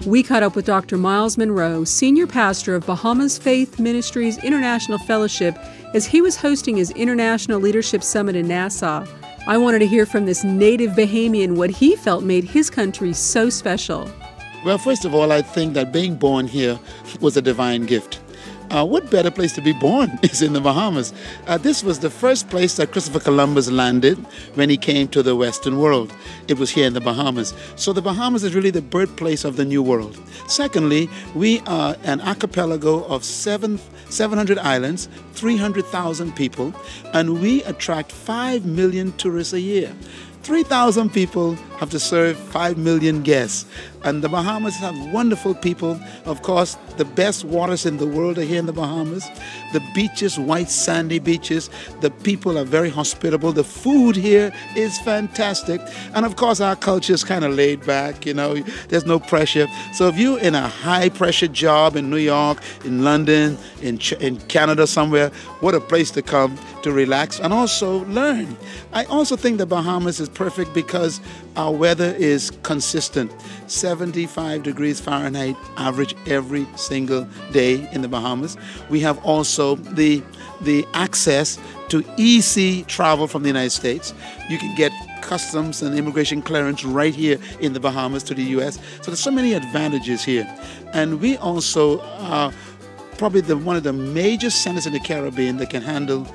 We caught up with Dr. Myles Munroe, Senior Pastor of Bahamas Faith Ministries International Fellowship, as he was hosting his International Leadership Summit in Nassau. I wanted to hear from this native Bahamian what he felt made his country so special. Well, first of all, I think that being born here was a divine gift. What better place to be born is in the Bahamas. This was the first place that Christopher Columbus landed when he came to the Western world. It was here in the Bahamas. So the Bahamas is really the birthplace of the New World. Secondly, we are an archipelago of 700 islands, 300,000 people, and we attract 5 million tourists a year. 3,000 people have to serve 5 million guests. And the Bahamas have wonderful people. Of course, the best waters in the world are here in the Bahamas. The beaches, white sandy beaches. The people are very hospitable. The food here is fantastic. And of course, our culture is kind of laid back, there's no pressure. So if you're in a high pressure job in New York, in London, in Canada somewhere, what a place to come to relax and also learn. I also think the Bahamas is perfect because our weather is consistent. 75 degrees Fahrenheit average every single day in the Bahamas. We have also the access to easy travel from the United States. You can get customs and immigration clearance right here in the Bahamas to the U.S. So there's so many advantages here. And we also are probably one of the major centers in the Caribbean that can handle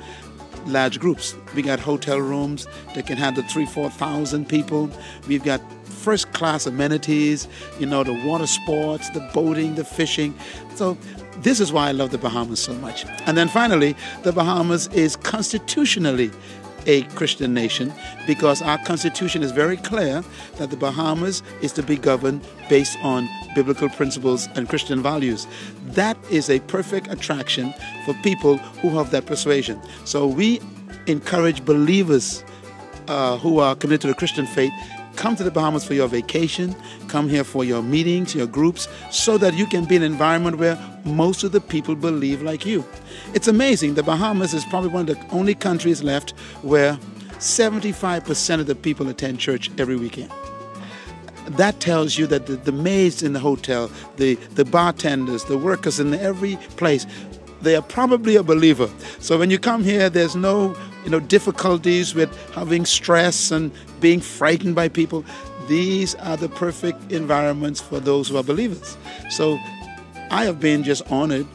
large groups. We got hotel rooms that can handle 3,000-4,000 people. We've got first-class amenities, the water sports, the boating, the fishing. So this is why I love the Bahamas so much. And then finally, the Bahamas is constitutionally a Christian nation because our constitution is very clear that the Bahamas is to be governed based on biblical principles and Christian values. That is a perfect attraction for people who have that persuasion. So we encourage believers who are committed to the Christian faith, come to the Bahamas for your vacation, come here for your meetings, your groups, so that you can be in an environment where most of the people believe like you. It's amazing. The Bahamas is probably one of the only countries left where 75% of the people attend church every weekend. That tells you that the maids in the hotel, the bartenders, the workers in every place, they are probably a believer. So when you come here, there's no difficulties with having stress and being frightened by people. These are the perfect environments for those who are believers. So I have been just honored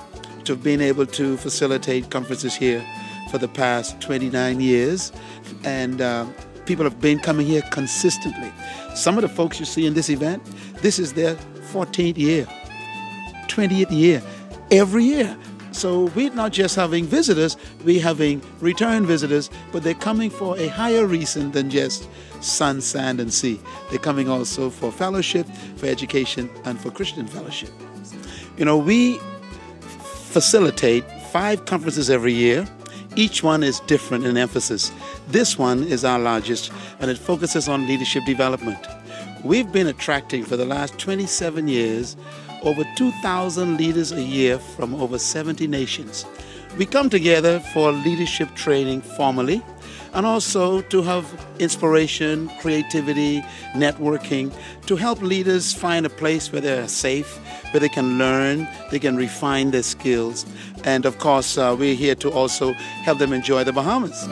to have been able to facilitate conferences here for the past 29 years. And people have been coming here consistently. Some of the folks you see in this event, this is their 14th year, 20th year, every year. So we're not just having visitors, we're having return visitors, but they're coming for a higher reason than just sun, sand, and sea. They're coming also for fellowship, for education, and for Christian fellowship. We facilitate 5 conferences every year. Each one is different in emphasis. This one is our largest, and it focuses on leadership development. We've been attracting for the last 27 years over 2,000 leaders a year from over 70 nations. We come together for leadership training formally and also to have inspiration, creativity, networking, to help leaders find a place where they're safe, where they can learn, they can refine their skills. And of course, we're here to also help them enjoy the Bahamas.